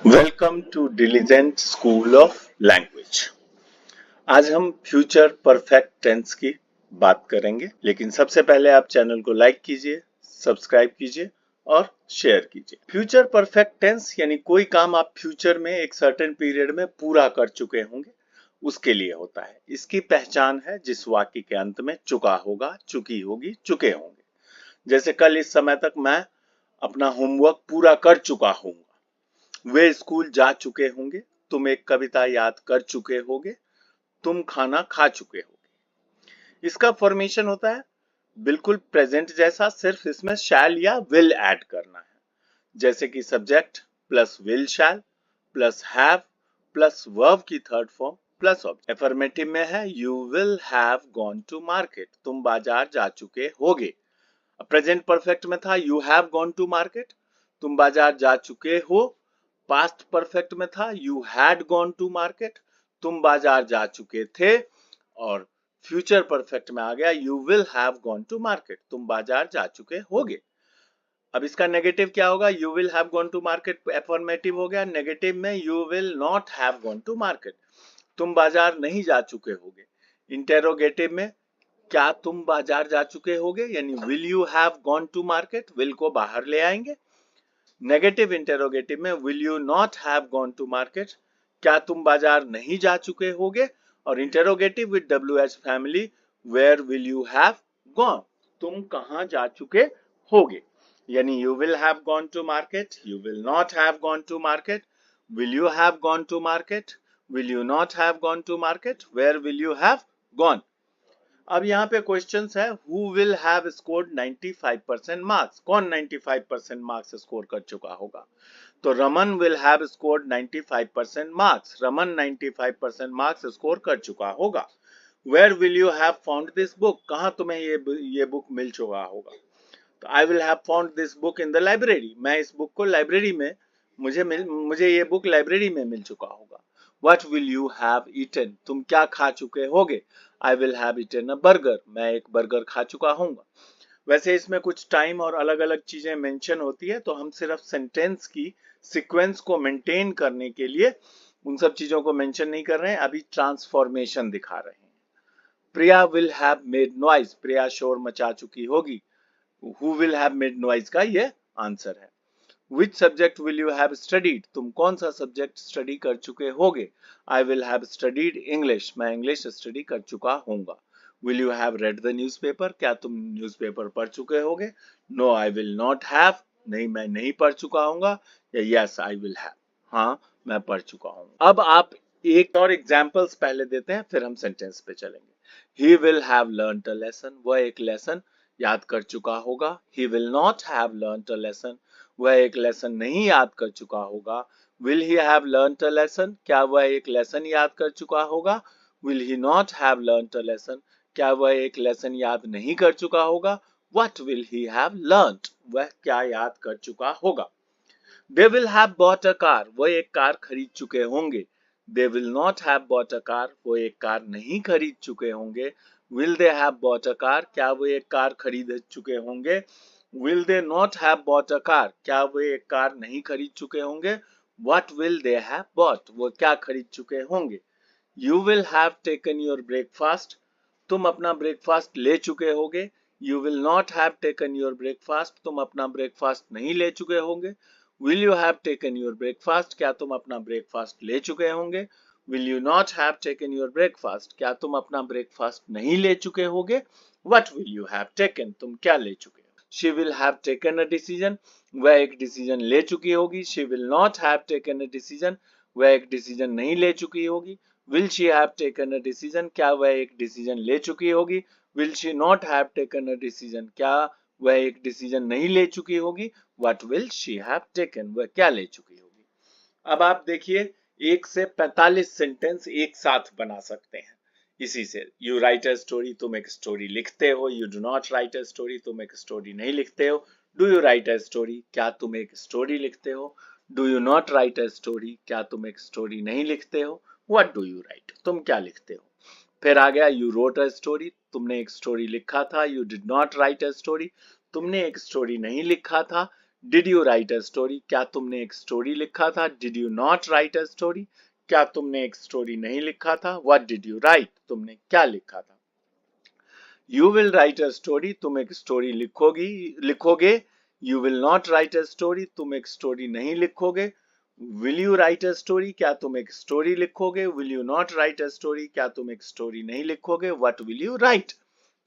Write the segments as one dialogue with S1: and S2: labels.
S1: Welcome to Diligent School of Language. आज हम future perfect tense की बात करेंगे, लेकिन सबसे पहले आप चैनल को लाइक कीजिए, सब्सक्राइब कीजिए और शेयर कीजिए। फ्यूचर परफेक्ट टेंस यानी कोई काम आप फ्यूचर में एक सर्टेन पीरियड में पूरा कर चुके होंगे, उसके लिए होता है। इसकी पहचान है जिस वाक्य के अंत में चुका होगा, चुकी होगी, चुके होंगे। जैसे कल इस समय तक मैं अपना होमवर्क पूरा कर चुका हूँ। वे स्कूल जा चुके होंगे, तुम एक कविता याद कर चुके होगे, तुम खाना खा चुके होगे। इसका फॉर्मेशन होता है बिल्कुल प्रेजेंट जैसा, सिर्फ इसमें शैल या विल ऐड करना है। जैसे कि subject plus will shall plus have plus verb की third form plus object. Affirmative में है you will have gone to market, तुम बाजार जा चुके होगे। प्रेजेंट परफेक्ट में था you have gone to market, तुम बाजार जा चुके हो। पास्ट परफेक्ट में था you had gone to market, तुम बाजार जा चुके थे। और फ्यूचर परफेक्ट में आ गया you will have gone to market, तुम बाजार जा चुके होगे। अब इसका नेगेटिव क्या होगा? You will have gone to market affirmative हो गया, नेगेटिव में you will not have gone to market, तुम बाजार नहीं जा चुके होगे। इंटेरोगेटिव में क्या तुम बाजार जा चुके होगे, यानी will you have gone to market, will को बाहर ले आएंगे। नेगेटिव इंटेरोगेटिव में will you not have gone to market, क्या तुम बाजार नहीं जा चुके होगे। और interrogative with WH family, where will you have gone, तुम कहां जा चुके होगे। यानी you will have gone to market, you will not have gone to market, will you have gone to market, will you not have gone to market, where will you have gone. अब यहाँ पे questions है who will have scored 95% marks, कौन 95% marks score कर चुका होगा। तो Raman will have scored 95% marks, Raman 95% marks score कर चुका होगा। Where will you have found this book, कहाँ तुम्हें ये बुक मिल चुका होगा। तो I will have found this book in the library, मैं इस बुक को लाइब्रेरी में मुझे ये बुक लाइब्रेरी में मिल चुका होगा। What will you have eaten, तुम क्या खा चुके होगे। I will have eaten a burger, मैं एक बर्गर खा चुका हूँगा। वैसे इसमें कुछ टाइम और अलग अलग चीजें मेंशन होती है, तो हम सिर्फ सेंटेंस की सीक्वेंस को मेंटेन करने के लिए उन सब चीजों को मेंशन नहीं कर रहे हैं, अभी ट्रांसफॉर्मेशन दिखा रहे हैं। प्रिया विल हैव मेड नॉइज, प्रिया शोर मचा चुकी होगी। Who will have made noise का ये आंसर है। Which subject will you have studied, तुम कौन सा सब्जेक्ट स्टडी कर चुके होगे। I will have studied English, मैं इंग्लिश स्टडी कर चुका हूँगा। Will you have read the newspaper, क्या तुम न्यूज़पेपर पढ़ चुके होगे। No, I will not have, नहीं मैं नहीं पढ़ चुका हूँगा। या Yes, I will have, हाँ मैं पढ़ चुका हूँ। अब आप एक और एग्जाम्पल्स पहले देते हैं, फिर हम सेंटेंस पे चलेंगे। He will have learnt a lesson, वह एक लेसन याद कर चुका होगा। He will not have learnt a lesson, वह एक लेसन नहीं याद कर चुका होगा। Will he have learnt a lesson, क्या वह एक लेसन याद कर चुका होगा। Will he not have learnt a lesson, क्या वह एक लेसन याद नहीं कर चुका होगा। What will he have learnt, वह क्या याद कर चुका होगा। They will have bought a car, वह एक कार खरीद चुके होंगे। They will not have bought a car, वो एक कार नहीं खरीद चुके होंगे। Will they have bought a car, क्या वो एक कार खरीद चुके होंगे। Will they not have bought a car, क्या वो एक कार नहीं खरीद चुके होंगे। What will they have bought, वो क्या खरीद चुके होंगे। You will have taken your breakfast, तुम अपना ब्रेकफास्ट ले चुके होगे। You will not have taken your breakfast, तुम अपना ब्रेकफास्ट नहीं ले चुके होंगे। Will you have taken your breakfast, क्या तुम अपना ब्रेकफास्ट ले चुके होंगे। Will you not have taken your breakfast, क्या तुम अपना ब्रेकफास्ट नहीं ले चुके होगे। What will you have taken, तुम क्या ले चुके हो। She will have taken a decision, वह एक डिसीजन ले चुकी होगी। She will not have taken a decision, वह एक डिसीजन नहीं ले चुकी होगी। Will she have taken a decision, क्या वह एक डिसीजन ले चुकी होगी। Will she not have taken a decision, क्या वह एक डिसीजन नहीं ले चुकी होगी। What will she have taken, वह क्या ले चुकी होगी। अब आप देखिए 1 से 45 सेंटेंस एक साथ बना सकते हैं इसी से। यू राइट अ स्टोरी, तुम एक स्टोरी लिखते हो। You do not right a story, तुम एक स्टोरी नहीं लिखते हो। Do you right a story, क्या तुम एक स्टोरी लिखते हो। Do you not right a story, क्या तुम एक स्टोरी नहीं लिखते हो। व्हाट डू यू राइट, तुम क्या लिखते हो। फिर आ गया यू रोट अ स्टोरी, तुमने एक स्टोरी लिखा था। You did not right a story, तुमने एक स्टोरी नहीं लिखा था। Did you right a story, क्या तुमने एक स्टोरी लिखा था। Did you not right a story, क्या तुमने एक स्टोरी नहीं लिखा था। व्हाट डिड यू राइट, तुमने क्या लिखा था। You will write a story, तुम एक स्टोरी लिखोगे। You will not right a story, तुम एक स्टोरी नहीं लिखोगे। Will you right a story, क्या तुम एक स्टोरी लिखोगे। Will you not right a story, क्या तुम एक स्टोरी नहीं लिखोगे। व्हाट विल यू राइट,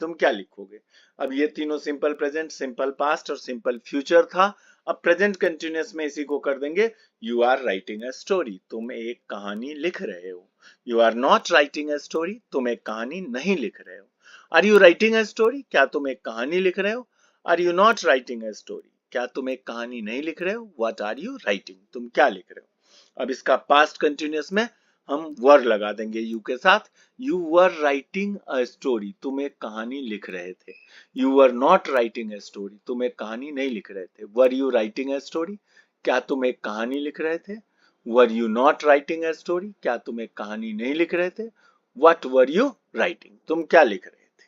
S1: तुम क्या लिखोगे। अब ये तीनों सिंपल प्रेजेंट, सिंपल पास्ट और सिंपल फ्यूचर था। अब प्रेजेंट कंटिन्यूअस में इसी को कर देंगे। You are writing a story, तुम एक कहानी लिख रहे हो। You are not writing a story, तुम एक कहानी नहीं लिख रहे हो। Are you writing a story, क्या तुम एक कहानी लिख रहे हो। Are you not writing a story, क्या तुम एक कहानी नहीं लिख रहे हो। व्हाट आर यू राइटिंग, तुम क्या लिख रहे हो। अब इसका पास्ट कंटिन्यूअस में हम वर लगा देंगे यू के साथ। You were writing a story, तुम एक कहानी लिख रहे थे। You were not writing a story, तुम एक कहानी नहीं लिख रहे थे। Were you writing a story, क्या तुम एक कहानी लिख रहे थे। Were you not writing a story, क्या तुम एक कहानी नहीं लिख रहे थे। व्हाट वर यू राइटिंग, तुम क्या लिख रहे थे।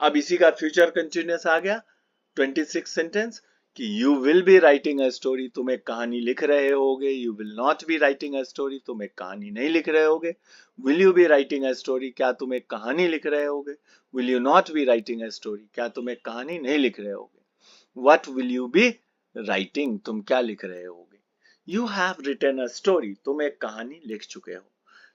S1: अब इसी का फ्यूचर कंटिन्यूअस आ गया 26 सेंटेंस कि you will be writing a story, तुम एक कहानी लिख रहे होगे। You will not be writing a story, तुम एक कहानी नहीं लिख रहे होगे। Will you be writing a story, क्या तुम एक कहानी लिख रहे होगे। Will you not be writing a story, क्या तुम एक कहानी नहीं लिख रहे होगे। What will you be writing, तुम क्या लिख रहे होगे। You have written a story, तुम एक कहानी लिख चुके हो।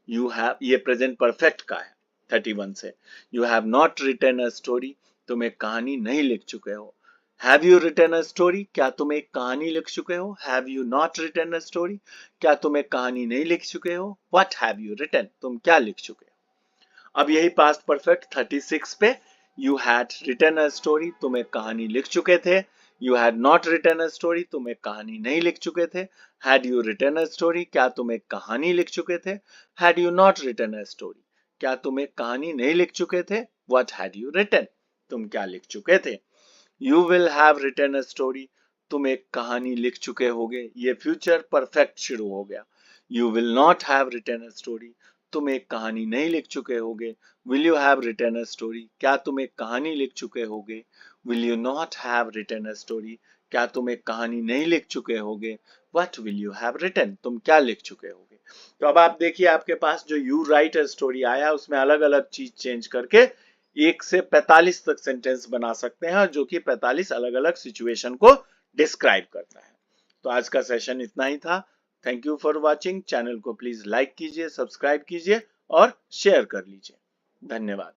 S1: यू हैव, ये प्रेजेंट परफेक्ट का है 31 से। You have not written a story, तुम एक कहानी नहीं लिख चुके हो। Have you written a story, क्या तुम एक कहानी लिख चुके हो। Have you not written a story, क्या तुम एक कहानी नहीं लिख चुके हो। व्हाट हैव यू रिटन, तुम क्या लिख चुके हो। अब यही पास्ट परफेक्ट 36 पे। You had written a story, तुम एक कहानी लिख चुके थे। You had not written a story, तुम एक कहानी नहीं लिख चुके थे। Had you written a story, क्या तुम एक कहानी लिख चुके थे। Had you not written a story, क्या तुम एक कहानी नहीं लिख चुके थे। व्हाट हैड यू रिटन, तुम क्या लिख चुके थे। You will have written a story, तुम एक कहानी लिख चुके होगे। ये फ्यूचर परफेक्ट शुरू हो गया। You will not have written a story, तुम एक कहानी नहीं लिख चुके होगे। Will you have written a story, क्या तुम एक कहानी लिख चुके होगे। Will you not have written a story, क्या तुम एक कहानी नहीं लिख चुके होगे। What will you have written, तुम क्या लिख चुके होगे। तो अब आप देखिए आपके पास जो यू राइट अ स्टोरी आया उसमें अलग अलग चीज चेंज करके 1 से 45 तक सेंटेंस बना सकते हैं, जो कि 45 अलग अलग सिचुएशन को डिस्क्राइब करता है। तो आज का सेशन इतना ही था। Thank you for watching. Channel को प्लीज लाइक कीजिए, सब्सक्राइब कीजिए और शेयर कर लीजिए। धन्यवाद।